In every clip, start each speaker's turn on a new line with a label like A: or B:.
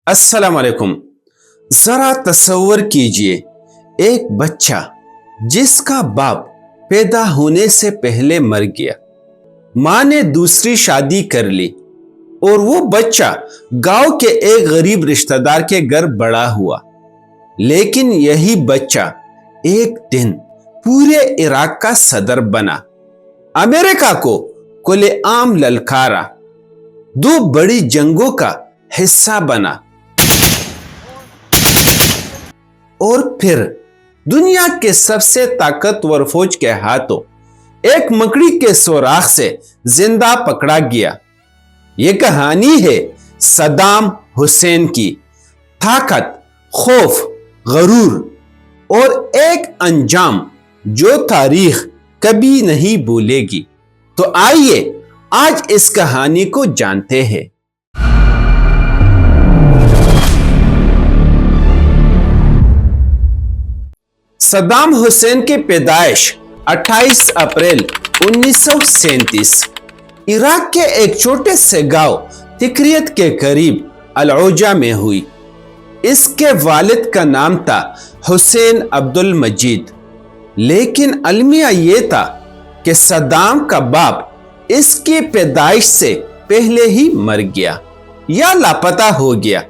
A: السلام علیکم۔ ذرا تصور کیجئے ایک بچہ جس کا باپ پیدا ہونے سے پہلے مر گیا، ماں نے دوسری شادی کر لی اور وہ بچہ گاؤں کے ایک غریب رشتہ دار کے گھر بڑا ہوا۔ لیکن یہی بچہ ایک دن پورے عراق کا صدر بنا، امریکہ کو کھلے عام للکارا، دو بڑی جنگوں کا حصہ بنا، اور پھر دنیا کے سب سے طاقتور فوج کے ہاتھوں ایک مکڑی کے سوراخ سے زندہ پکڑا گیا۔ یہ کہانی ہے صدام حسین کی طاقت، خوف، غرور اور ایک انجام جو تاریخ کبھی نہیں بھولے گی۔ تو آئیے آج اس کہانی کو جانتے ہیں۔ صدام حسین کی پیدائش 28 اپریل 1937 عراق کے ایک چھوٹے سے گاؤں تکریت کے قریب العوجہ میں ہوئی۔ اس کے والد کا نام تھا حسین عبد المجید، لیکن المیہ یہ تھا کہ صدام کا باپ اس کی پیدائش سے پہلے ہی مر گیا یا لاپتہ ہو گیا۔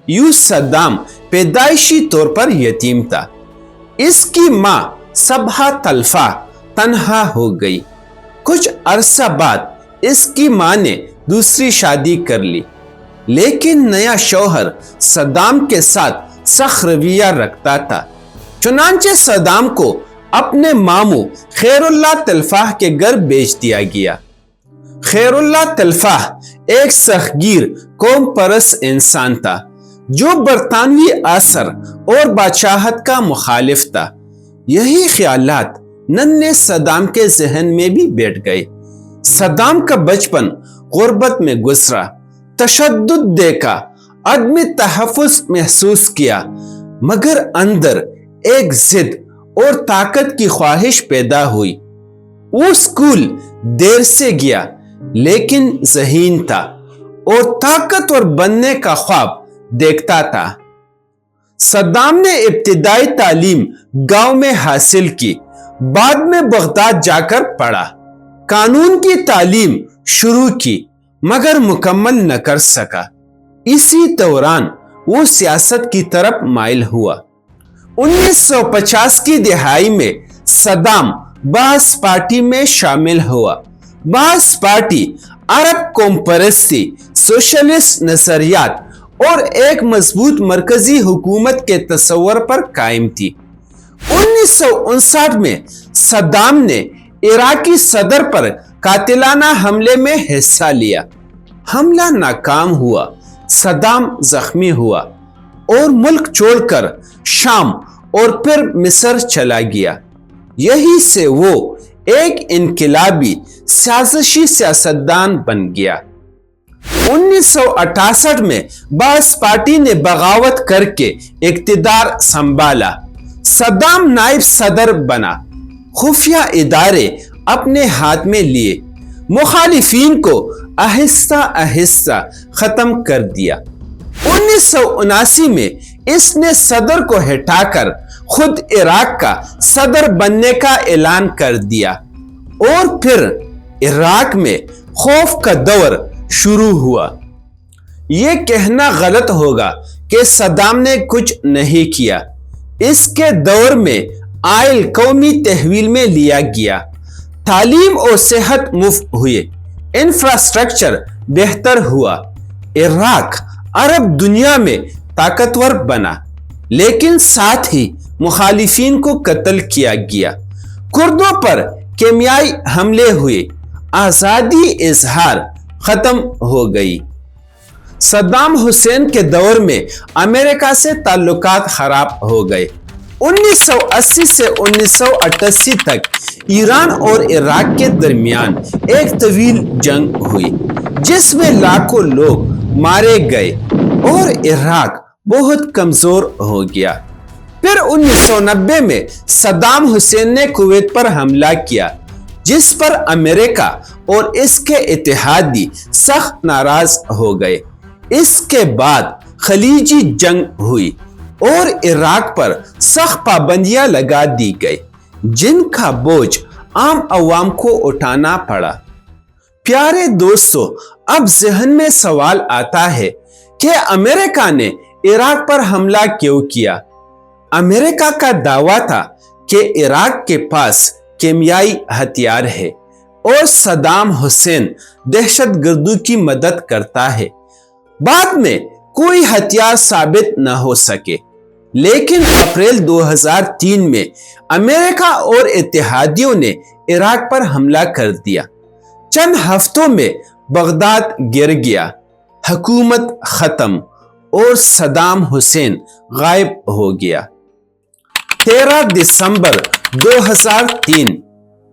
A: یوں صدام پیدائشی طور پر یتیم تھا۔ اس کی ماں صبحہ طلفہ تنہا ہو گئی۔ کچھ عرصہ بعد اس کی ماں نے دوسری شادی کر لی، لیکن نیا شوہر صدام کے ساتھ سخت رویہ رکھتا تھا۔ چنانچہ صدام کو اپنے ماموں خیر اللہ طلفہ کے گھر بھیج دیا گیا۔ خیر اللہ طلفہ ایک سخت گیر قوم پرست انسان تھا جو برطانوی اثر اور بادشاہت کا مخالف تھا۔ یہی خیالات ننھے صدام کے ذہن میں بھی بیٹھ گئے۔ صدام کا بچپن غربت میں گزرا، تشدد دیکھا، عدم تحفظ محسوس کیا، مگر اندر ایک ضد اور طاقت کی خواہش پیدا ہوئی۔ وہ اسکول دیر سے گیا لیکن ذہین تھا اور طاقتور بننے کا خواب دیکھتا تھا۔ صدام نے ابتدائی تعلیم گاؤں میں حاصل کی، بعد میں بغداد جا کر پڑھا۔ قانون کی تعلیم شروع کی مگر مکمل نہ کر سکا۔ اسی دوران وہ سیاست کی طرف مائل ہوا۔ 1950 کی دہائی میں صدام بعث پارٹی میں شامل ہوا۔ بعث پارٹی عرب قوم پرستی، سوشلسٹ نظریات اور ایک مضبوط مرکزی حکومت کے تصور پر قائم تھی۔ 1959 میں صدام نے عراقی صدر پر قاتلانہ حملے میں حصہ لیا۔ حملہ ناکام ہوا، صدام زخمی ہوا اور ملک چھوڑ کر شام اور پھر مصر چلا گیا۔ یہی سے وہ ایک انقلابی سازشی سیاستدان بن گیا۔ 1968 میں بعث پارٹی نے بغاوت کر کے اقتدار سنبھالا۔ صدام نائب صدر بنا، خفیہ ادارے اپنے ہاتھ میں لیے، مخالفین کو آہستہ آہستہ ختم کر دیا۔ 1979 میں اس نے صدر کو ہٹا کر خود عراق کا صدر بننے کا اعلان کر دیا اور پھر عراق میں خوف کا دور شروع ہوا۔ یہ کہنا غلط ہوگا کہ صدام نے کچھ نہیں کیا۔ اس کے دور میں آئل قومی تحویل میں لیا گیا، تعلیم اور صحت مفت ہوئے، انفراسٹرکچر بہتر ہوا، عراق عرب دنیا میں طاقتور بنا، لیکن ساتھ ہی مخالفین کو قتل کیا گیا، کردوں پر کیمیائی حملے ہوئے، آزادی اظہار ختم ہو گئی۔ صدام حسین کے دور میں امریکہ سے تعلقات خراب ہو گئے۔ 1980 سے 1988 تک ایران اور عراق کے درمیان ایک طویل جنگ ہوئی جس میں لاکھوں لوگ مارے گئے اور عراق بہت کمزور ہو گیا۔ پھر 1990 میں صدام حسین نے کویت پر حملہ کیا جس پر امریکہ اور اس کے اتحادی سخت ناراض ہو گئے۔ اس کے بعد خلیجی جنگ ہوئی اور عراق پر سخت پابندیاں لگا دی گئی جن کا بوجھ عام عوام کو اٹھانا پڑا۔ پیارے دوستو، اب ذہن میں سوال آتا ہے کہ امریکہ نے عراق پر حملہ کیوں کیا؟ امریکہ کا دعویٰ تھا کہ عراق کے پاس کیمیائی ہتھیار ہے اور صدام حسین دہشت گردوں کی مدد کرتا ہے۔ بعد میں کوئی ہتھیار ثابت نہ ہو سکے، لیکن اپریل 2003 میں امریکہ اور اتحادیوں نے عراق پر حملہ کر دیا۔ چند ہفتوں میں بغداد گر گیا، حکومت ختم اور صدام حسین غائب ہو گیا۔ 13 دسمبر 2003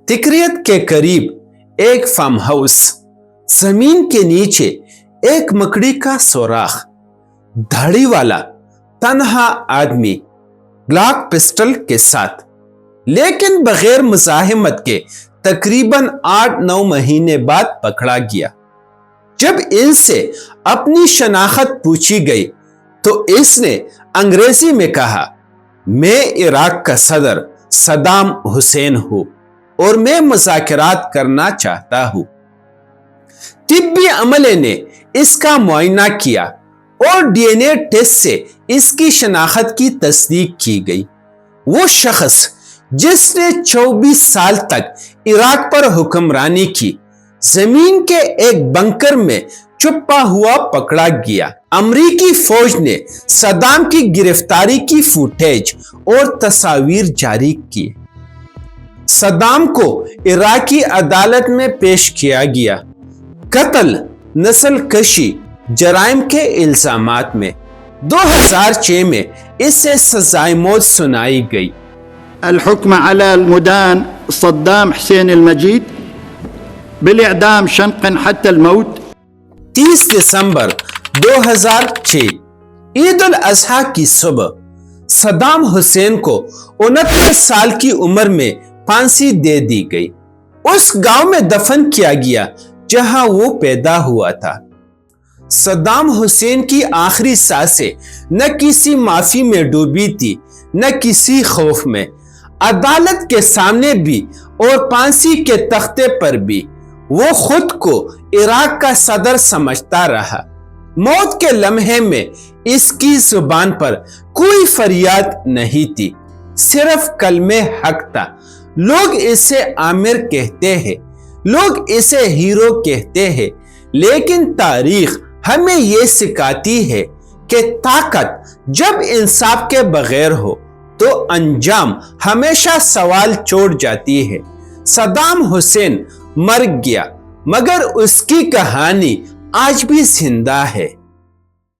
A: تکریت کے قریب ایک فارم ہاؤس، زمین کے نیچے ایک مکڑی کا سوراخ، دھاڑی والا تنہا آدمی گلاک پسٹل کے ساتھ، لیکن بغیر مزاحمت کے تقریباً 8-9 مہینے بعد پکڑا گیا۔ جب ان سے اپنی شناخت پوچھی گئی تو اس نے انگریزی میں کہا، میں عراق کا صدر صدام حسین ہوں اور میں مذاکرات کرنا چاہتا ہوں۔ طبی عملے نے اس کا معائنہ کیا اور ڈی این اے ٹیسٹ سے اس کی شناخت کی تصدیق کی گئی۔ وہ شخص جس نے 24 سال تک عراق پر حکمرانی کی، زمین کے ایک بنکر میں چھپا ہوا پکڑا گیا۔ امریکی فوج نے صدام کی گرفتاری کی فوٹیج اور تصاویر جاری کی۔ صدام کو عراقی عدالت میں پیش کیا گیا، قتل، نسل کشی، جرائم کے الزامات میں۔ 2006 میں اسے سزائے موت سنائی گئی۔
B: الحكم على المدان صدام حسين المجيد بالإعدام شنقا حتى الموت۔
A: 30 دسمبر 2006 عید الاضحیٰ کی صبح صدام حسین کو 29 سال کی عمر میں پھانسی دے دی گئی۔ اس گاؤں میں دفن کیا گیا جہاں وہ پیدا ہوا تھا۔ صدام حسین کی آخری سانسیں نہ کسی معافی میں ڈوبی تھی نہ کسی خوف میں۔ عدالت کے سامنے بھی اور پھانسی کے تختے پر بھی وہ خود کو عراق کا صدر سمجھتا رہا۔ موت کے لمحے میں اس کی زبان پر کوئی فریاد نہیں تھی، صرف کلمہ حق تھا۔ لوگ اسے عامر کہتے ہیں، لوگ اسے ہیرو کہتے ہیں، لیکن تاریخ ہمیں یہ سکھاتی ہے کہ طاقت جب انصاف کے بغیر ہو تو انجام ہمیشہ سوال چھوڑ جاتی ہے۔ صدام حسین مر گیا، مگر اس کی کہانی آج بھی زندہ ہے۔